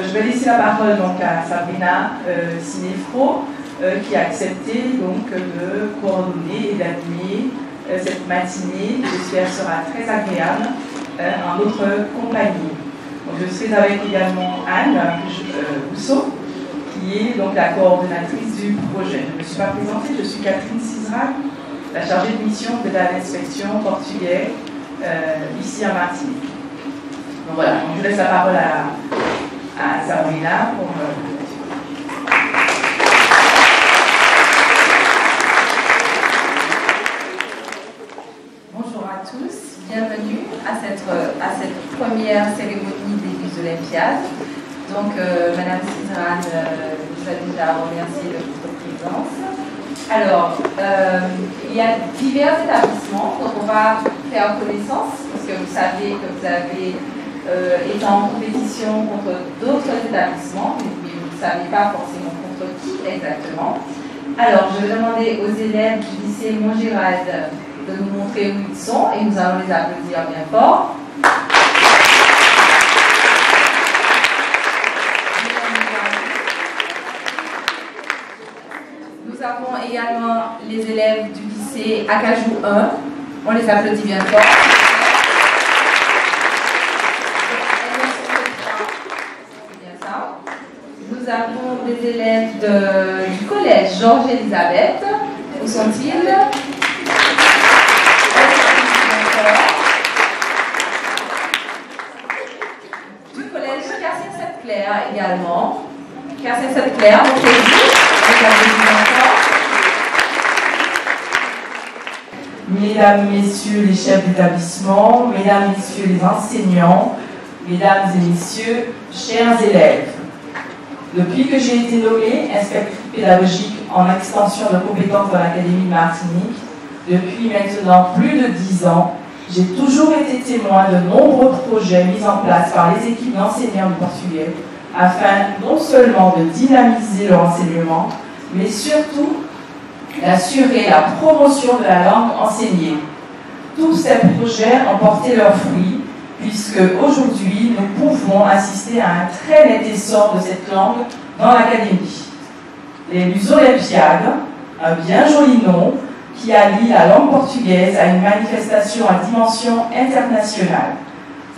je vais laisser la parole donc à Sabrina Sinefro, qui a accepté donc de coordonner et d'animer cette matinée, qui j'espère sera très agréable en notre compagnie. Donc, je serai avec également Anne Rousseau, qui est donc la coordonnatrice du projet. Je ne me suis pas présentée, je suis Catherine Cizrac, la chargée de mission de l'inspection portugaise ici à Martinique. Donc voilà, donc je laisse la parole à Sabrina pour... Bonjour à tous, bienvenue à cette première cérémonie des Jeux Olympiades. Donc, Madame Cizrac nous a déjà remercié de votre présence. Alors, il y a divers établissements dont on va faire connaissance, parce que vous savez que vous avez été en compétition contre d'autres établissements, mais vous ne savez pas forcément contre qui exactement. Alors, je vais demander aux élèves du lycée Montgérald de nous montrer où ils sont et nous allons les applaudir bien fort. Nous avons également les élèves du lycée Acajou 1. On les applaudit bien fort. C'est bien ça. Nous avons des élèves du collège Georges-Élisabeth. Où sont-ils? Du collège Cassin-Sainte-Claire également. Cassin-Sainte-Claire, Mesdames, Messieurs les chefs d'établissement, Mesdames, Messieurs les enseignants, Mesdames et Messieurs, chers élèves, depuis que j'ai été nommée inspectrice pédagogique en extension de compétences dans l'Académie de Martinique, depuis maintenant plus de 10 ans, j'ai toujours été témoin de nombreux projets mis en place par les équipes d'enseignants du portugais afin non seulement de dynamiser leur enseignement, mais surtout d'assurer la promotion de la langue enseignée. Tous ces projets ont porté leurs fruits, puisque aujourd'hui, nous pouvons assister à un très net essor de cette langue dans l'Académie. Les Lusolympiades, un bien joli nom, qui allie la langue portugaise à une manifestation à dimension internationale.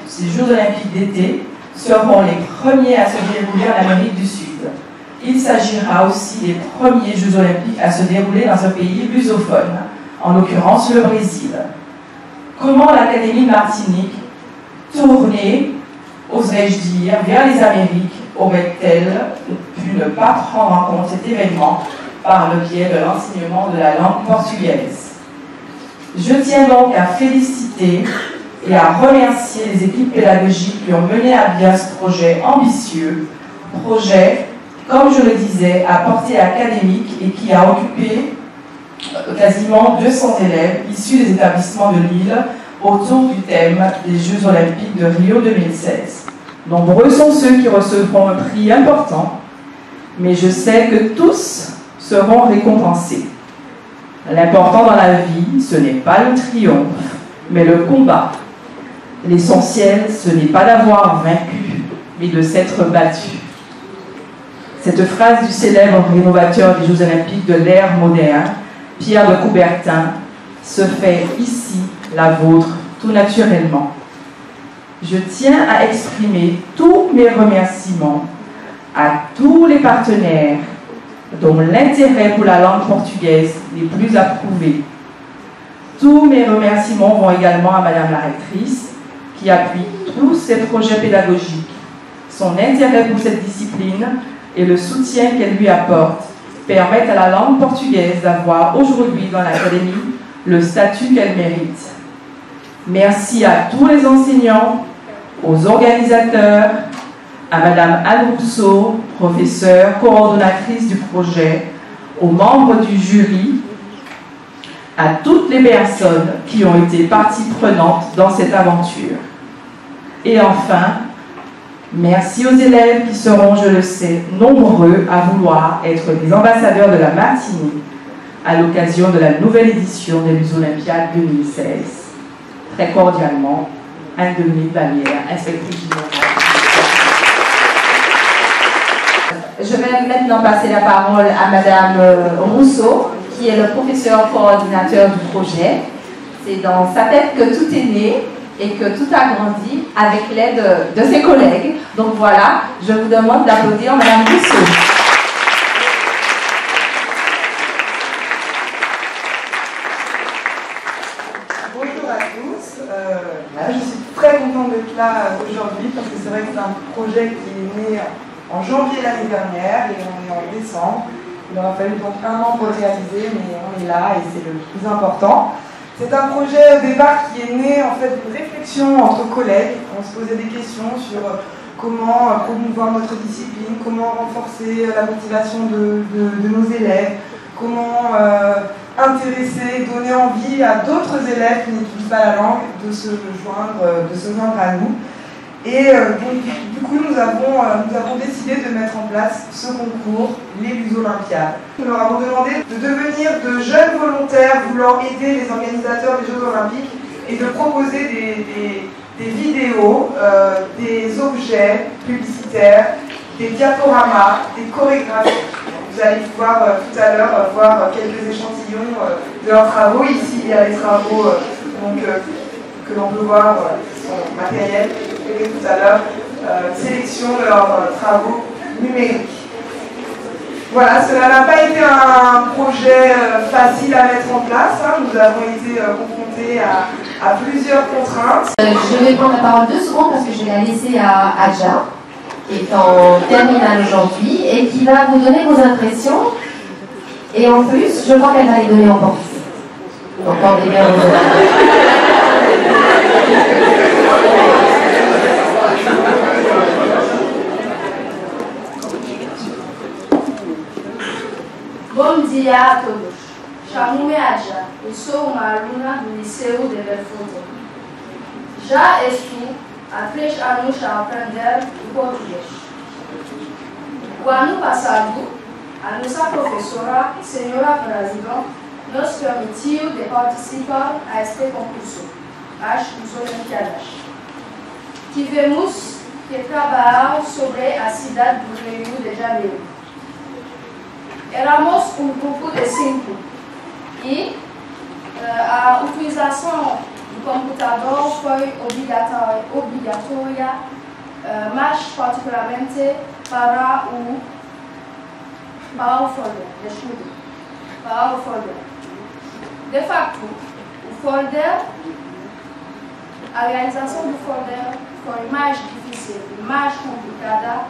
Ces Jeux olympiques d'été seront les premiers à se dérouler en Amérique du Sud. Il s'agira aussi des premiers Jeux olympiques à se dérouler dans un pays lusophone, en l'occurrence le Brésil. Comment l'Académie de Martinique, tournée, oserais-je dire, vers les Amériques, aurait-elle pu ne pas prendre en compte cet événement par le biais de l'enseignement de la langue portugaise? Je tiens donc à féliciter et à remercier les équipes pédagogiques qui ont mené à bien ce projet ambitieux, projet, comme je le disais, à portée académique et qui a occupé quasiment 200 élèves issus des établissements de Lille autour du thème des Jeux olympiques de Rio 2016. Nombreux sont ceux qui recevront un prix important, mais je sais que tous seront récompensés. L'important dans la vie, ce n'est pas le triomphe, mais le combat. L'essentiel, ce n'est pas d'avoir vaincu, mais de s'être battu. Cette phrase du célèbre rénovateur des Jeux olympiques de l'ère moderne, Pierre de Coubertin, se fait ici la vôtre tout naturellement. Je tiens à exprimer tous mes remerciements à tous les partenaires dont l'intérêt pour la langue portugaise n'est plus approuvé. Tous mes remerciements vont également à Madame la rectrice qui appuie tous ces projets pédagogiques. Son intérêt pour cette discipline et le soutien qu'elle lui apporte permettent à la langue portugaise d'avoir aujourd'hui dans l'Académie le statut qu'elle mérite. Merci à tous les enseignants, aux organisateurs, à Madame Anne Rousseau, professeure, coordonnatrice du projet, aux membres du jury, à toutes les personnes qui ont été partie prenante dans cette aventure. Et enfin, merci aux élèves qui seront, je le sais, nombreux à vouloir être des ambassadeurs de la Martinique à l'occasion de la nouvelle édition des Jeux Olympiades 2016. Très cordialement, Anne-Dominique Vallière, inspectrice générale. vais maintenant passer la parole à Madame Rousseau, qui est le professeur coordinateur du projet. C'est dans sa tête que tout est né et que tout a grandi avec l'aide de ses collègues. Donc voilà, je vous demande d'applaudir Madame Rousseau. Bonjour à tous. Je suis très contente d'être là aujourd'hui parce que c'est vrai que c'est un projet qui est né en janvier l'année dernière et on est en décembre. Il aura fallu donc 1 an pour le réaliser, mais on est là et c'est le plus important. C'est un projet au départ qui est né en fait d'une réflexion entre collègues. On se posait des questions sur comment promouvoir notre discipline, comment renforcer la motivation de nos élèves, comment intéresser, donner envie à d'autres élèves qui n'utilisent pas la langue de se joindre à nous. Et donc, du coup, nous avons décidé de mettre en place ce concours, les Lusolympiades. Nous leur avons demandé de devenir de jeunes volontaires voulant aider les organisateurs des Jeux Olympiques et de proposer des vidéos, des objets publicitaires, des diaporamas, des chorégraphies. Vous allez pouvoir tout à l'heure voir quelques échantillons de leurs travaux. Ici, il y a les travaux que l'on peut voir, qui sont matériels, et tout à l'heure, sélection de leurs travaux numériques. Voilà, cela n'a pas été un projet facile à mettre en place. Nous avons été confrontés à plusieurs contraintes. Je vais prendre la parole 2 secondes parce que je vais la laisser à Adja, qui est en terminale aujourd'hui et qui va vous donner vos impressions. Et en plus, je crois qu'elle va les donner en portugais. Entendez bien vos impressions. Bom dia a todos. Chamo-me Adja e sou uma aluna do Liceu de Belfort. Já estou há 3 anos a aprender o português. O ano passado, a nossa professora, senhora Brasilão, nos permitiu de participar a este concurso, as Lusolympiadas. Tivemos que trabalhar sobre a cidade do Rio de Janeiro. Éramos um grupo de 5 e a utilização do computador foi obrigatória, mas particularmente para o folder de estudo. Para o folder. De facto, o folder, a realização do folder foi mais difícil e mais complicada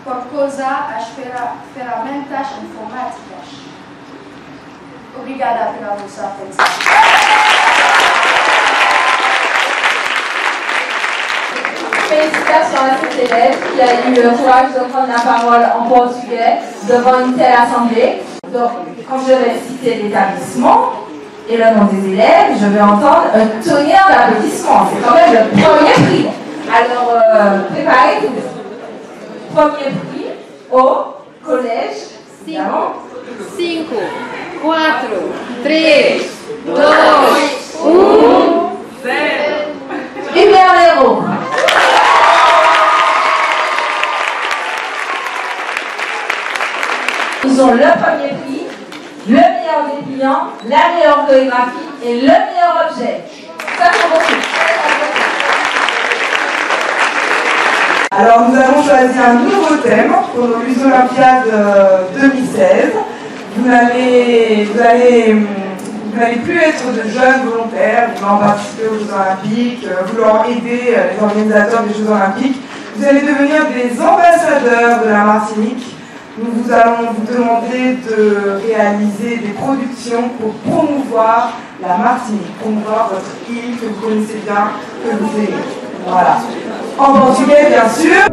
por causa das ferramentas informáticas. Obrigada pela vossa atenção. Félicitations à cet élève qui a eu le courage de prendre la parole en portugais devant une telle assemblée. Donc, quand je vais citer l'établissement et le nom des élèves, je vais entendre un tonnerre d'applaudissements. C'est quand même le premier prix. Alors, préparez-vous. Premier prix au collège. 5, 4, 3, 2, 1, 0. Hubert Léraud. Ils ont le premier prix, le meilleur dépliant, la meilleure chorégraphie et le meilleur objet. Ça pour beaucoup. Alors nous avons choisi un nouveau thème pour nos Lusolympiades 2016. Vous n'allez plus être de jeunes volontaires voulant participer aux Jeux Olympiques, voulant aider les organisateurs des Jeux Olympiques. Vous allez devenir des ambassadeurs de la Martinique. Nous allons vous demander de réaliser des productions pour promouvoir la Martinique, promouvoir votre île que vous connaissez bien, que vous aimez. Voilà. En portugais, bien sûr.